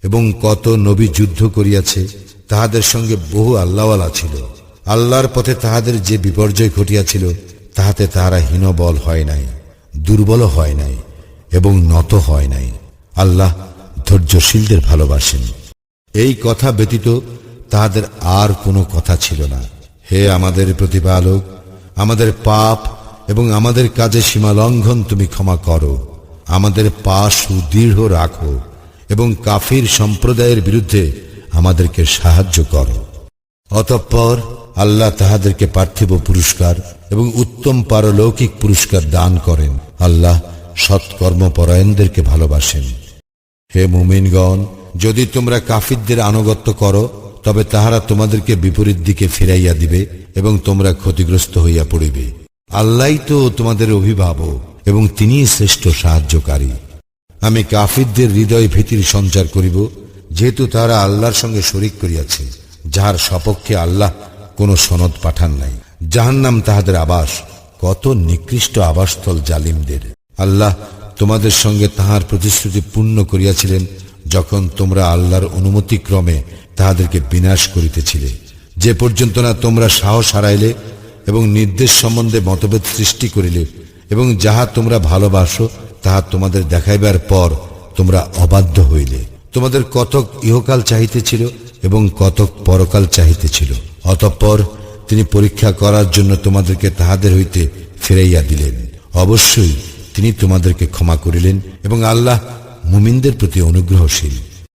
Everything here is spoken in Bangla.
এবং কত নবী যুদ্ধ করিয়াছে, তাহাদের সঙ্গে বহু আল্লাহওয়ালা ছিল। আল্লাহর পথে তাহাদের যে বিপর্যয় ঘটিয়াছিল, তাহাতে তাহারা হীনবল হয় নাই, দুর্বল হয় নাই এবং নত হয় নাই। আল্লাহ ধৈর্যশীলদের ভালোবাসেন। এই কথা ব্যতীত তাহাদের আর কোনো কথা ছিল না। হে আমাদের প্রতিপালক, আমাদের পাপ এবং আমাদের কাজে সীমালঙ্ঘন তুমি ক্ষমা করো, আমাদের পা সুদৃঢ় রাখো এবং কাফির সম্প্রদায়ের বিরুদ্ধে আমাদেরকে সাহায্য করো। অতঃপর আল্লাহ তাহাদেরকে পার্থিব পুরস্কার এবং উত্তম পারলৌকিক পুরস্কার দান করেন। আল্লাহ সৎকর্মপরায়ণদেরকে ভালোবাসেন। হে মুমিনগণ, যদি তোমরা কাফিরদের আনুগত্য করো, তবে তাহারা তোমাদেরকে বিপরীত দিকে ফিরাইয়া দিবে এবং তোমরা ক্ষতিগ্রস্ত হইয়া পড়িবে। আল্লাহই তো তোমাদের অভিভাবক এবং তিনিই শ্রেষ্ঠ সাহায্যকারী। আমি কাফিরদের হৃদয় ভীতির সঞ্চার করিব, যেহেতু তারা আল্লাহর সঙ্গে শরীক করিয়াছে, যাহার সপক্ষে আল্লাহ কোন সনদ পাঠান নাই। জাহান্নাম তাহাদের আবাস, কত নিকৃষ্ট আবাসস্থল জালিমদের। আল্লাহ তোমাদের সঙ্গে তাহার প্রতিশ্রুতি পূর্ণ করিয়াছিলেন, যখন তোমরা আল্লাহর অনুমতিক্রমে তাহাদেরকে বিনাশ করিতেছিলে, যে পর্যন্ত না তোমরা সাহস হারাইলে এবং নির্দেশ সম্বন্ধে মতভেদ সৃষ্টি করিলে, এবং যাহা তোমরা ভালোবাসো তাহা তোমাদের দেখাইবার পর তোমরা অবাধ্য হইলে। তোমাদের কতক ইহকাল চাহিতেছিল এবং কতক পরকাল চাহিতেছিল। অতঃপর তিনি পরীক্ষা করার জন্য তোমাদেরকে তাহাদের হইতে ফিরাইয়া দিলেন। অবশ্যই তিনি তোমাদেরকে ক্ষমা করিলেন এবং আল্লাহ মুমিনদের প্রতি অনুগ্রহশীল।